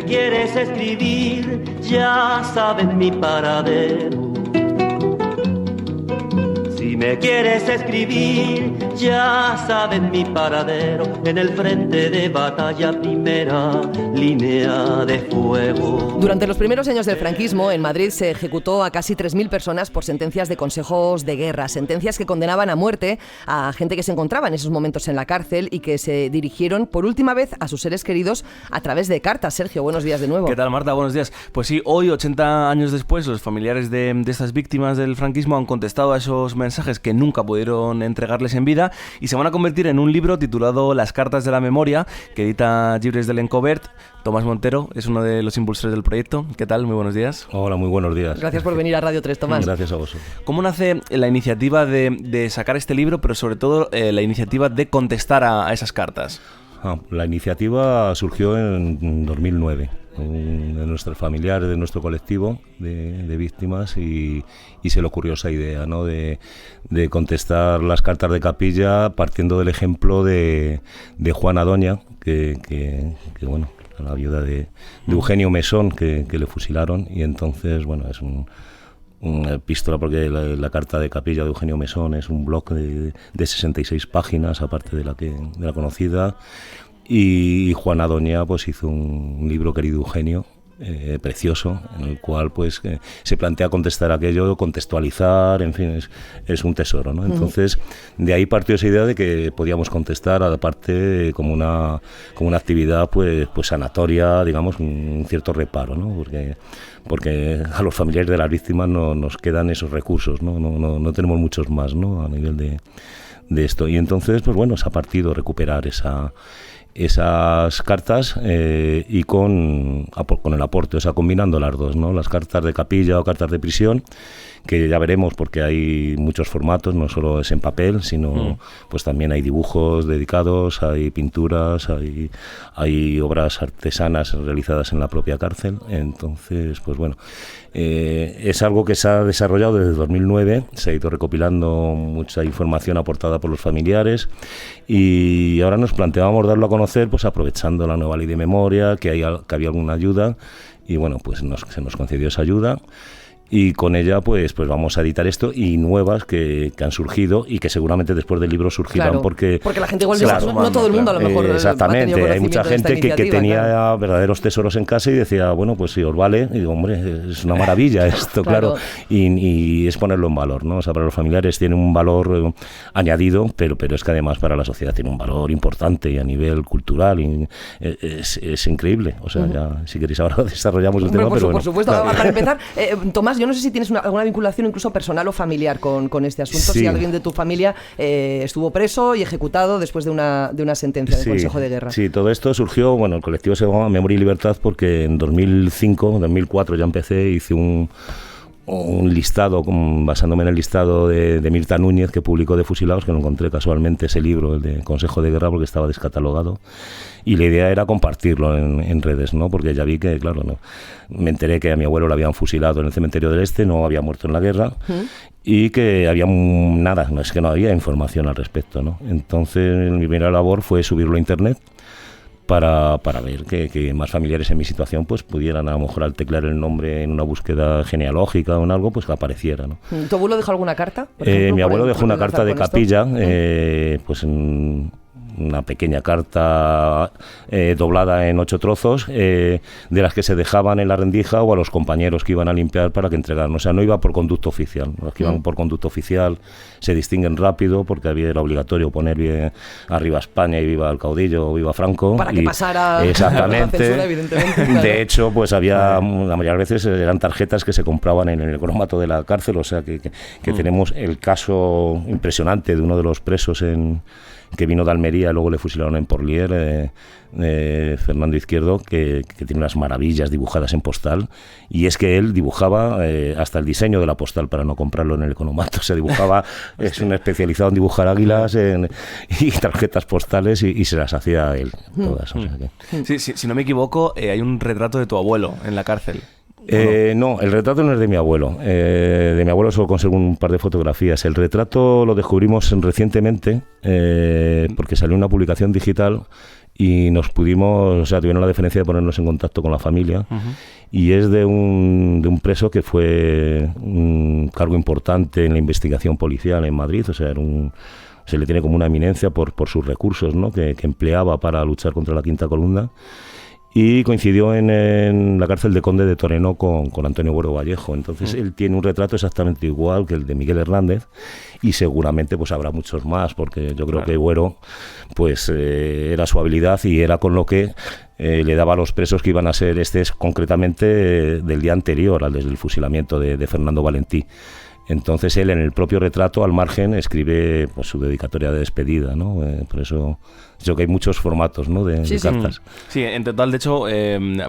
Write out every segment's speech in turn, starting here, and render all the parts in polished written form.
me quieres escribir, ya sabes mi paradero. Si me quieres escribir, ya sabes mi paradero, en el frente de batalla, primera línea de fuego. Durante los primeros años del franquismo, en Madrid se ejecutó a casi 3.000 personas por sentencias de consejos de guerra, sentencias que condenaban a muerte a gente que se encontraba en esos momentos en la cárcel y que se dirigieron por última vez a sus seres queridos a través de cartas. Sergio, buenos días de nuevo. ¿Qué tal, Marta? Buenos días. Pues sí, hoy, 80 años después, los familiares de estas víctimas del franquismo han contestado a esos mensajes que nunca pudieron entregarles en vida y se van a convertir en un libro titulado Las cartas de la memoria, que edita Llibres de l'Encobert. Tomás Montero es uno de los impulsores del proyecto. ¿Qué tal? Muy buenos días. Hola, muy buenos días. Gracias por venir a Radio 3, Tomás. Gracias a vosotros. ¿Cómo nace la iniciativa de sacar este libro, pero sobre todo la iniciativa de contestar a esas cartas? La iniciativa surgió en 2009. De nuestros familiares, de nuestro colectivo de víctimas y se le ocurrió esa idea, ¿no? de contestar las cartas de Capilla partiendo del ejemplo de Juana Doña, que bueno, la viuda de Eugenio Mesón, que le fusilaron, y entonces, bueno, es una epístola, porque la carta de Capilla de Eugenio Mesón es un bloc de 66 páginas, aparte de la conocida. Y Juana Doña pues hizo un libro, Querido Eugenio, precioso, en el cual pues se plantea contestar aquello, contextualizar, en fin, es un tesoro, ¿no? Entonces, de ahí partió esa idea de que podíamos contestar, aparte, como una actividad pues sanatoria, digamos, un cierto reparo, ¿no? Porque a los familiares de las víctimas no nos quedan esos recursos, no tenemos muchos más, ¿no? A nivel de esto. Y entonces, pues bueno, se ha partido recuperar esas cartas y con el aporte, o sea, combinando las dos, ¿no? Las cartas de Capilla o cartas de prisión, que ya veremos porque hay muchos formatos, no solo es en papel, sino pues también hay dibujos dedicados, hay pinturas, hay obras artesanas realizadas en la propia cárcel. Entonces, pues bueno, es algo que se ha desarrollado desde 2009, se ha ido recopilando mucha información aportada por los familiares y ahora nos planteábamos darlo a conocer, pues aprovechando la nueva ley de memoria, que había alguna ayuda, y bueno, pues se nos concedió esa ayuda. Y con ella pues vamos a editar esto y nuevas que han surgido y que seguramente después del libro surgirán. Claro, porque la gente igual no todo el mundo a lo mejor exactamente, hay mucha gente que tenía verdaderos tesoros en casa y decía, bueno, pues si os vale, y digo, hombre, es una maravilla esto, claro. Y es ponerlo en valor, ¿no? O sea, para los familiares tiene un valor añadido, pero es que además para la sociedad tiene un valor importante y a nivel cultural y es increíble. O sea, ya si queréis ahora desarrollamos el tema, pero bueno. Por supuesto, para empezar, Tomás, yo no sé si tienes alguna vinculación incluso personal o familiar con este asunto, sí. Si alguien de tu familia estuvo preso y ejecutado después de una sentencia del Consejo de Guerra. Sí, todo esto surgió, bueno, el colectivo se llama Memoria y Libertad porque en 2004 ya empecé, hice un listado, basándome en el listado de Mirta Núñez que publicó de Fusilados, que lo encontré casualmente, ese libro, el de Consejo de Guerra, porque estaba descatalogado, y la idea era compartirlo en redes, ¿no? Porque ya vi que, claro, no, me enteré que a mi abuelo lo habían fusilado en el cementerio del Este, no había muerto en la guerra, y que había nada, no es que no había información al respecto, ¿no? Entonces mi primera labor fue subirlo a internet, para ver que más familiares en mi situación pues pudieran a lo mejor al teclear el nombre en una búsqueda genealógica o en algo, pues que apareciera, ¿no? ¿Tu abuelo dejó alguna carta? Ejemplo, mi abuelo dejó una carta de Capilla, pues una pequeña carta doblada en 8 trozos, de las que se dejaban en la rendija o a los compañeros que iban a limpiar para que entregaran. O sea, no iba por conducto oficial. Los que iban por conducto oficial se distinguen rápido porque era obligatorio poner bien arriba España y viva el caudillo o viva Franco. Para que pasara exactamente. La censura, evidentemente. Claro. De hecho, pues había, la mayoría de veces eran tarjetas que se compraban en el cromato de la cárcel. O sea, que tenemos el caso impresionante de uno de los presos que vino de Almería, luego le fusilaron en Porlier, Fernando Izquierdo, que tiene unas maravillas dibujadas en postal, y es que él dibujaba hasta el diseño de la postal para no comprarlo en el economato, se dibujaba, es un especializado en dibujar águilas y tarjetas postales y se las hacía él todas. O sea que... Sí, si no me equivoco, hay un retrato de tu abuelo en la cárcel. No, el retrato no es de mi abuelo. De mi abuelo solo conservo un par de fotografías. El retrato lo descubrimos recientemente porque salió una publicación digital y tuvieron la deferencia de ponernos en contacto con la familia. Y es de un preso que fue un cargo importante en la investigación policial en Madrid, o sea, se le tiene como una eminencia por sus recursos, ¿no?, que empleaba para luchar contra la Quinta Columna. Y coincidió en la cárcel de Conde de Toreno con Antonio Güero Vallejo. Entonces él tiene un retrato exactamente igual que el de Miguel Hernández, y seguramente pues habrá muchos más, porque yo creo que Güero pues era su habilidad y era con lo que le daba a los presos que iban a ser concretamente del día anterior al del fusilamiento de Fernando Valentí. Entonces él, en el propio retrato, al margen, escribe pues su dedicatoria de despedida, ¿no? Por eso creo que hay muchos formatos, ¿no?, de cartas. Sí, en total, de hecho,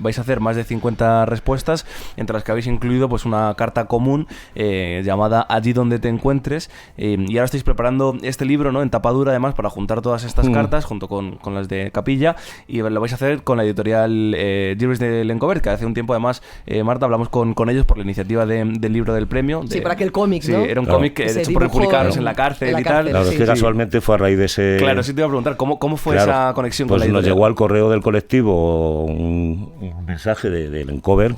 vais a hacer más de 50 respuestas, entre las que habéis incluido pues una carta común llamada Allí donde te encuentres, y ahora estáis preparando este libro, ¿no?, en tapa dura, además, para juntar todas estas cartas junto con las de Capilla, y lo vais a hacer con la editorial Llibres de Lencover, que hace un tiempo, además, Marta, hablamos con ellos por la iniciativa del libro del premio. Sí, para aquel cómic, ¿no? Sí, era un cómic hecho por republicanos en la cárcel y tal. Claro, es que casualmente fue a raíz de ese... Claro, sí te iba a preguntar, ¿cómo fue esa conexión con la editorial? Pues nos llegó al correo del colectivo un mensaje de Lencover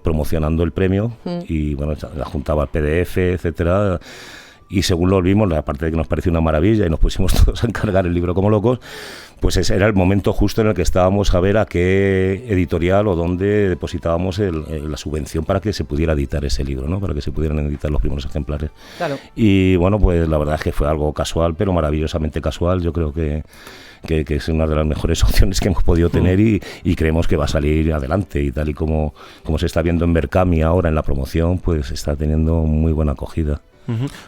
promocionando el premio, y bueno, la juntaba al PDF, etcétera. Y según lo vimos, aparte de que nos pareció una maravilla y nos pusimos todos a encargar el libro como locos, pues ese era el momento justo en el que estábamos a ver a qué editorial o dónde depositábamos la subvención para que se pudiera editar ese libro, ¿no?, para que se pudieran editar los primeros ejemplares. Claro. Y bueno, pues la verdad es que fue algo casual, pero maravillosamente casual. Yo creo que es una de las mejores opciones que hemos podido tener, y creemos que va a salir adelante, y tal y como se está viendo en Berkami ahora en la promoción, pues está teniendo muy buena acogida.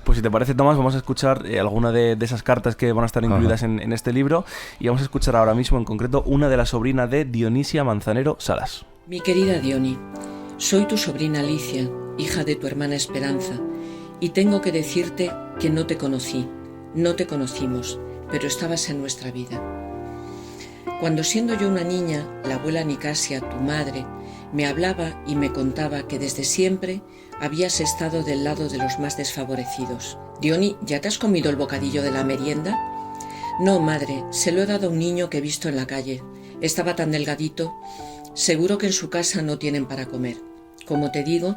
Pues si te parece, Tomás, vamos a escuchar alguna de esas cartas que van a estar incluidas en este libro, y vamos a escuchar ahora mismo en concreto una de la sobrina de Dionisia Manzanero Salas. Mi querida Dioni, soy tu sobrina Alicia, hija de tu hermana Esperanza, y tengo que decirte que no te conocimos, pero estabas en nuestra vida. Cuando, siendo yo una niña, la abuela Nicasia, tu madre, me hablaba y me contaba que desde siempre habías estado del lado de los más desfavorecidos. Dioni, ¿ya te has comido el bocadillo de la merienda? No, madre, se lo he dado a un niño que he visto en la calle. Estaba tan delgadito. Seguro que en su casa no tienen para comer. Como te digo,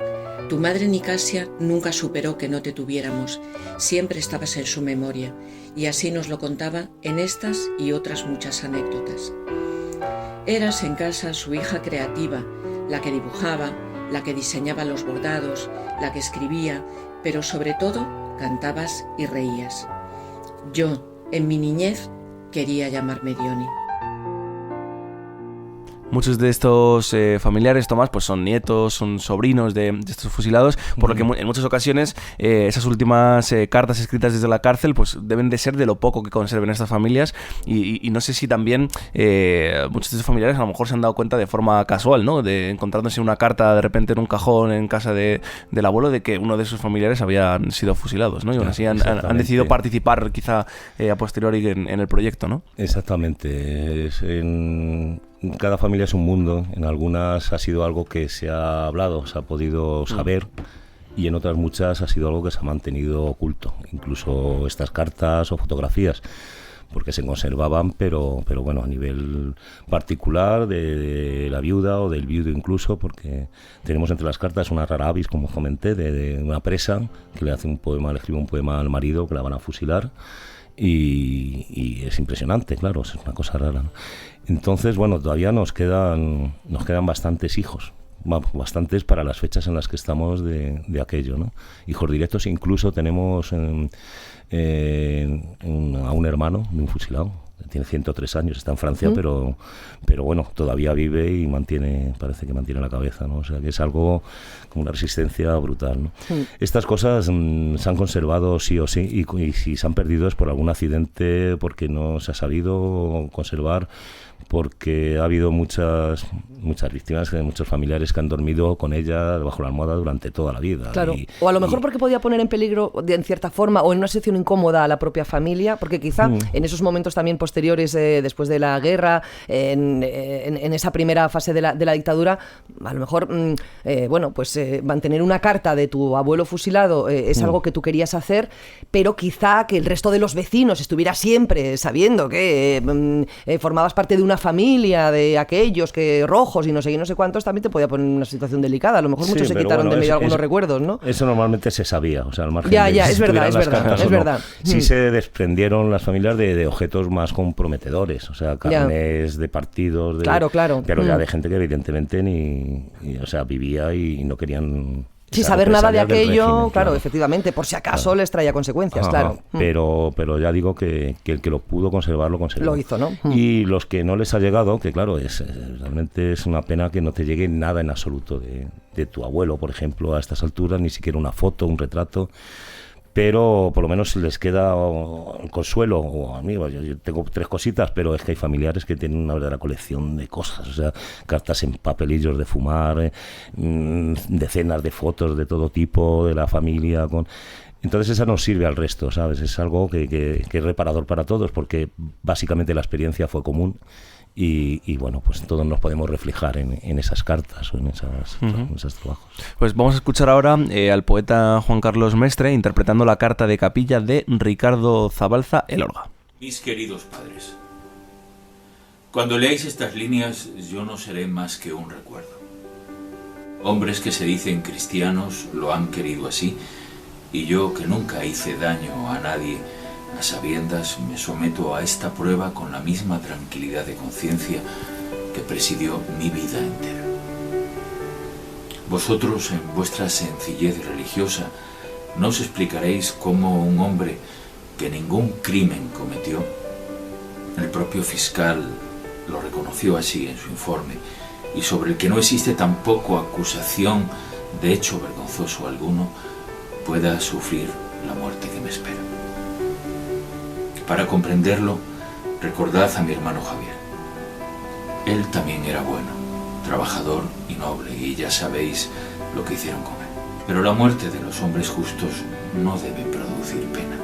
tu madre Nicasia nunca superó que no te tuviéramos. Siempre estabas en su memoria, y así nos lo contaba en estas y otras muchas anécdotas. Eras en casa su hija creativa, la que dibujaba, la que diseñaba los bordados, la que escribía, pero sobre todo cantabas y reías. Yo, en mi niñez, quería llamarme Dioni. Muchos de estos familiares, Tomás, pues son nietos, son sobrinos de estos fusilados, por lo que en muchas ocasiones esas últimas cartas escritas desde la cárcel pues deben de ser de lo poco que conserven estas familias, y no sé si también muchos de estos familiares a lo mejor se han dado cuenta de forma casual, ¿no?, de encontrándose una carta de repente en un cajón en casa del abuelo de que uno de sus familiares habían sido fusilados, ¿no?, y aún así han decidido participar quizá a posteriori en el proyecto, ¿no? Exactamente. Cada familia es un mundo. En algunas ha sido algo que se ha hablado, se ha podido saber, y en otras muchas ha sido algo que se ha mantenido oculto, incluso estas cartas o fotografías, porque se conservaban, pero bueno, a nivel particular de la viuda o del viudo incluso, porque tenemos entre las cartas una rara avis, como comenté, de una presa que le escribe un poema al marido que la van a fusilar, y es impresionante, claro, es una cosa rara, ¿no? Entonces, bueno, todavía nos quedan bastantes hijos, bastantes para las fechas en las que estamos de aquello, ¿no? Hijos directos, incluso tenemos a un hermano de un fusilado, tiene 103 años, está en Francia, pero bueno, todavía vive y parece que mantiene la cabeza, ¿no? O sea, que es algo con una resistencia brutal, ¿no? Estas cosas se han conservado sí o sí, y si se han perdido es por algún accidente, porque no se ha sabido conservar porque ha habido muchas víctimas, muchos familiares que han dormido con ella bajo la almohada durante toda la vida. Claro, o a lo mejor porque podía poner en peligro, en cierta forma, o en una situación incómoda a la propia familia, porque quizá en esos momentos también posteriores, después de la guerra, en esa primera fase de la dictadura, a lo mejor, mantener una carta de tu abuelo fusilado es algo que tú querías hacer, pero quizá que el resto de los vecinos estuviera siempre sabiendo que formabas parte de una familia de aquellos que rojos y no sé cuántos, también te podía poner en una situación delicada. A lo mejor muchos se quitaron de medio algunos recuerdos, ¿no? Eso normalmente se sabía, o sea, al margen de si es verdad. No. Sí se desprendieron las familias de objetos más comprometedores, o sea, carnés de partidos, claro. Pero ya de gente que evidentemente vivía y no querían... Sin saber nada de aquello, régimen, claro, efectivamente, por si acaso les traía consecuencias, claro. Pero ya digo que el que lo pudo conservar, lo conservó. Lo hizo, ¿no? Y los que no les ha llegado, que claro, realmente es una pena que no te llegue nada en absoluto de tu abuelo, por ejemplo, a estas alturas, ni siquiera una foto, un retrato. Pero por lo menos les queda el consuelo, o amigos, yo tengo 3 cositas, pero es que hay familiares que tienen una verdadera colección de cosas, o sea, cartas en papelillos de fumar, decenas de fotos de todo tipo de la familia, entonces esa nos sirve al resto, ¿sabes? Es algo que es reparador para todos, porque básicamente la experiencia fue común. Y bueno, pues todos nos podemos reflejar en esas cartas o en esos trabajos. Pues vamos a escuchar ahora al poeta Juan Carlos Mestre interpretando la carta de capilla de Ricardo Zabalza El Orga. Mis queridos padres, cuando leáis estas líneas yo no seré más que un recuerdo. Hombres que se dicen cristianos lo han querido así, y yo, que nunca hice daño a nadie, a sabiendas me someto a esta prueba con la misma tranquilidad de conciencia que presidió mi vida entera. Vosotros, en vuestra sencillez religiosa, no os explicaréis cómo un hombre que ningún crimen cometió, el propio fiscal lo reconoció así en su informe, y sobre el que no existe tampoco acusación de hecho vergonzoso alguno, pueda sufrir la muerte que me espera. Para comprenderlo, recordad a mi hermano Javier. Él también era bueno, trabajador y noble, y ya sabéis lo que hicieron con él. Pero la muerte de los hombres justos no debe producir pena.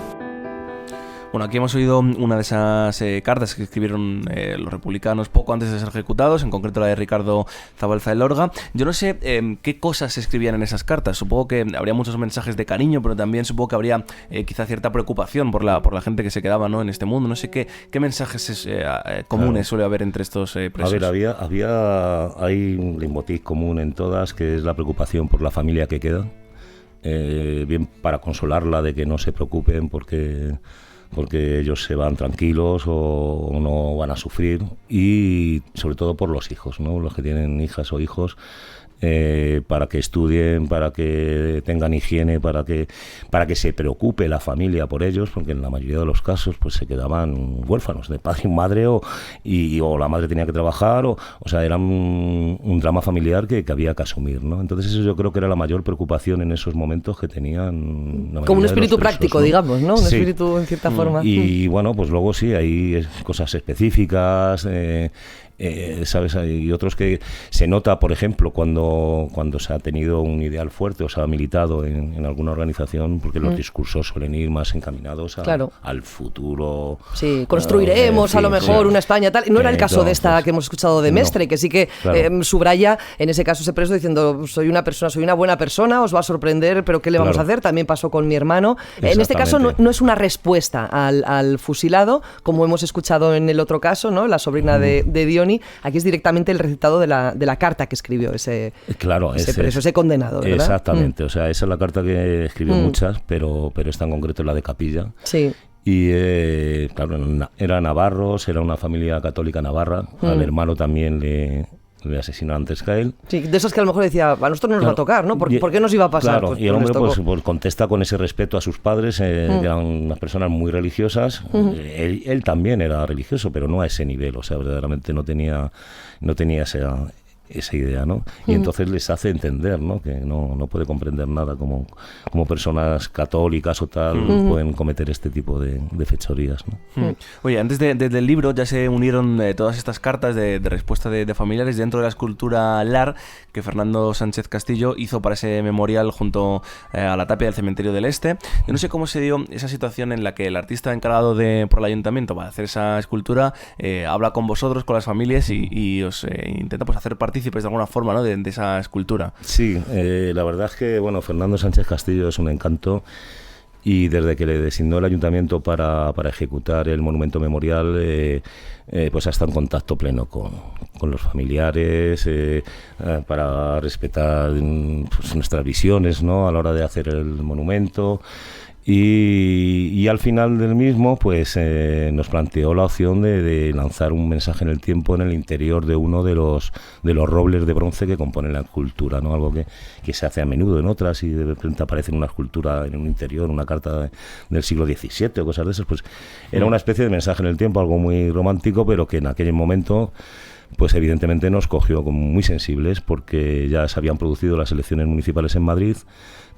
Bueno, aquí hemos oído una de esas cartas que escribieron los republicanos poco antes de ser ejecutados, en concreto la de Ricardo Zabalza El Orga. Yo no sé qué cosas se escribían en esas cartas. Supongo que habría muchos mensajes de cariño, pero también supongo que habría quizá cierta preocupación por la gente que se quedaba, ¿no?, en este mundo. No sé qué mensajes comunes suele haber entre estos presos. A ver, hay un leitmotiv común en todas, que es la preocupación por la familia que queda. Bien para consolarla de que no se preocupen porque ellos se van tranquilos o no van a sufrir, y sobre todo por los hijos, ¿no? Los que tienen hijas o hijos, para que estudien, para que tengan higiene, para que se preocupe la familia por ellos, porque en la mayoría de los casos pues se quedaban huérfanos de padre y madre, o la madre tenía que trabajar, o sea, era un drama familiar que había que asumir, ¿no? Entonces eso yo creo que era la mayor preocupación en esos momentos que tenían la como un espíritu práctico, ¿no? Digamos, ¿no? Un sí. Espíritu en cierta forma. Y bueno, pues luego sí, hay cosas específicas, ¿sabes? Hay otros que se nota, por ejemplo, cuando se ha tenido un ideal fuerte o se ha militado en alguna organización, porque los discursos suelen ir más encaminados al futuro. Sí, construiremos a lo mejor una España tal. No era el caso de esta que hemos escuchado de Mestre, que sí que subraya en ese caso ese preso diciendo: soy una buena persona, os va a sorprender, pero ¿qué le vamos a hacer? También pasó con mi hermano. En este caso no es una respuesta al fusilado, como hemos escuchado en el otro caso, ¿no? La sobrina de Diony. Aquí es directamente el recitado de la carta que escribió ese preso, ese condenado, ¿verdad? Exactamente, o sea, esa es la carta que escribió muchas, pero esta en concreto es la de capilla. Sí. Y claro, era navarros, era una familia católica navarra, al hermano también le asesinó antes que a él. Sí, de esos que a lo mejor decía, a nosotros nos va a tocar, ¿no? ¿Por qué nos iba a pasar? Claro, y el hombre pues contesta con ese respeto a sus padres, que eran unas personas muy religiosas. Él también era religioso, pero no a ese nivel, o sea, verdaderamente no tenía esa idea, ¿no? Y entonces les hace entender, ¿no? Que no puede comprender nada como personas católicas o tal pueden cometer este tipo de fechorías, ¿no? Oye, antes del libro ya se unieron todas estas cartas de respuesta de familiares dentro de la escultura LAR que Fernando Sánchez Castillo hizo para ese memorial junto a la tapia del Cementerio del Este. Yo no sé cómo se dio esa situación en la que el artista encargado por el ayuntamiento para hacer esa escultura habla con vosotros, con las familias y os intenta pues hacer partícipes de alguna forma, ¿no? de esa escultura. Sí, la verdad es que Fernando Sánchez Castillo es un encanto. Y desde que le designó el ayuntamiento para ejecutar el monumento memorial, pues ha estado en contacto pleno con los familiares, para respetar pues, nuestras visiones, ¿no? A la hora de hacer el monumento. Y al final del mismo pues nos planteó la opción de lanzar un mensaje en el tiempo en el interior de uno de los robles de bronce que componen la escultura, ¿no? Algo que se hace a menudo en otras y de repente aparece en una escultura en un interior, una carta del siglo XVII o cosas de esas. Pues era una especie de mensaje en el tiempo, algo muy romántico, pero que en aquel momento pues evidentemente nos cogió como muy sensibles, porque ya se habían producido las elecciones municipales en Madrid.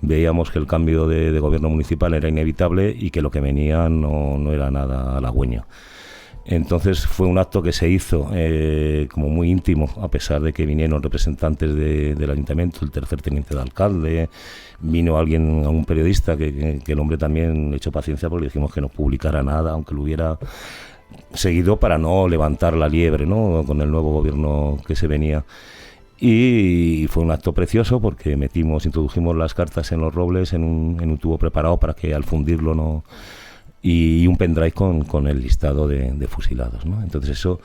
Veíamos que el cambio de gobierno municipal era inevitable y que lo que venía no era nada halagüeño. Entonces fue un acto que se hizo como muy íntimo, a pesar de que vinieron representantes del ayuntamiento, el tercer teniente de alcalde, vino un periodista que el hombre también echó paciencia porque le dijimos que no publicara nada, aunque lo hubiera seguido, para no levantar la liebre, ¿no? Con el nuevo gobierno que se venía. Y fue un acto precioso porque introdujimos las cartas en los robles en un tubo preparado para que al fundirlo no... Y un pendrive con el listado de fusilados, ¿no? Entonces eso,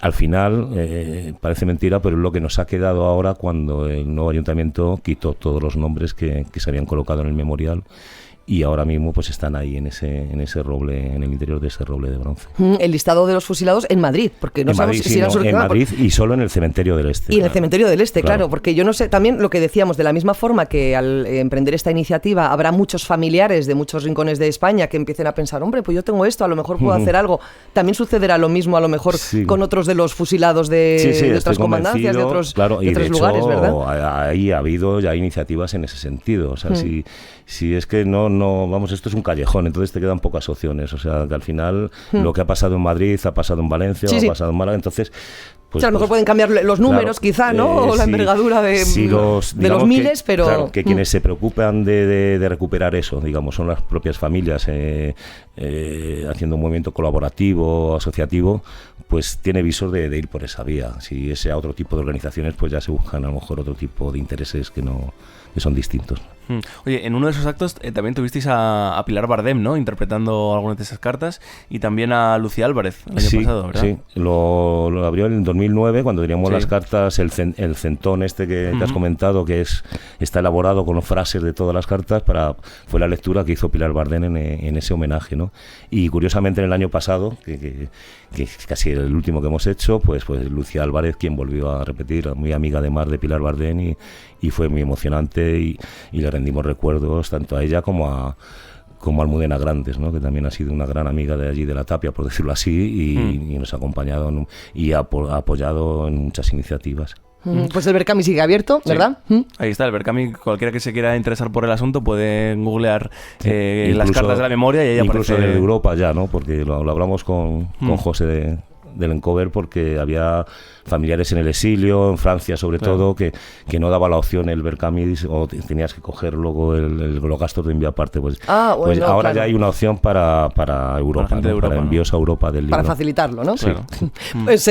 al final, parece mentira, pero es lo que nos ha quedado ahora cuando el nuevo ayuntamiento quitó todos los nombres que se habían colocado en el memorial. Y ahora mismo pues están ahí en ese roble, en el interior de ese roble de bronce. El listado de los fusilados en Madrid, porque no sabemos si eran en Madrid y solo en el Cementerio del Este. Y en el Cementerio del Este, claro, porque yo no sé, también lo que decíamos, de la misma forma que al emprender esta iniciativa habrá muchos familiares de muchos rincones de España que empiecen a pensar, hombre, pues yo tengo esto, a lo mejor puedo hacer algo. También sucederá lo mismo a lo mejor con otros de los fusilados de otras comandancias, de otros lugares, ¿verdad? Ahí ha habido ya iniciativas en ese sentido, o sea, si es que no, vamos, esto es un callejón, entonces te quedan pocas opciones, o sea, que al final lo que ha pasado en Madrid ha pasado en Valencia, ha pasado en Málaga, entonces... Pues, a lo mejor pueden cambiar los números, quizá, ¿no? O la envergadura de los miles, pero... Claro, que quienes se preocupan de recuperar eso, digamos, son las propias familias haciendo un movimiento colaborativo, asociativo, pues tiene visos de ir por esa vía. Si ese a otro tipo de organizaciones, pues ya se buscan a lo mejor otro tipo de intereses que son distintos. Oye, en uno de esos actos también tuvisteis a Pilar Bardem, ¿no? Interpretando algunas de esas cartas, y también a Lucía Álvarez el año pasado, ¿verdad? Sí, lo abrió en el 2009 cuando teníamos las cartas, el centón este que has comentado, que está elaborado con frases de todas las cartas, fue la lectura que hizo Pilar Bardem en ese homenaje, ¿no? Y curiosamente en el año pasado, que casi el último que hemos hecho, pues Lucía Álvarez, quien volvió a repetir, muy amiga además de Pilar Bardem, y fue muy emocionante y le rendimos recuerdos tanto a ella como a Almudena Grandes, ¿no? Que también ha sido una gran amiga de allí de la tapia, por decirlo así, y nos ha acompañado y ha apoyado en muchas iniciativas. Pues el Berkami sigue abierto, ¿verdad? Ahí está, el Berkami, cualquiera que se quiera interesar por el asunto puede googlear las cartas de la memoria y ahí incluso aparece... de Europa ya, ¿no? Porque lo hablamos con José del Encover, porque había familiares en el exilio, en Francia sobre todo, que no daba la opción el Berkami, o tenías que coger luego los gastos de envío aparte. Pues ahora ya hay una opción para Europa, ¿no? Para envíos a Europa del libro. Para facilitarlo, ¿no? Sí. Pues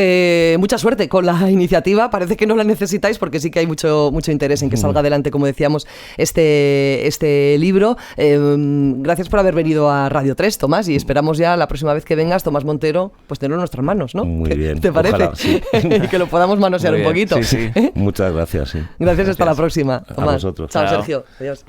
mucha suerte con la iniciativa. Parece que no la necesitáis porque sí que hay mucho interés en que salga adelante, como decíamos, este libro. Gracias por haber venido a Radio 3, Tomás, y esperamos ya la próxima vez que vengas, Tomás Montero, pues tenerlo en nuestras manos, ¿no? Muy bien. ¿Te parece? Ojalá, sí. Que lo podamos manosear un poquito. Sí. Muchas gracias. Sí. Gracias, hasta la próxima. Tomás. A vosotros. Chao, Sergio. Adiós.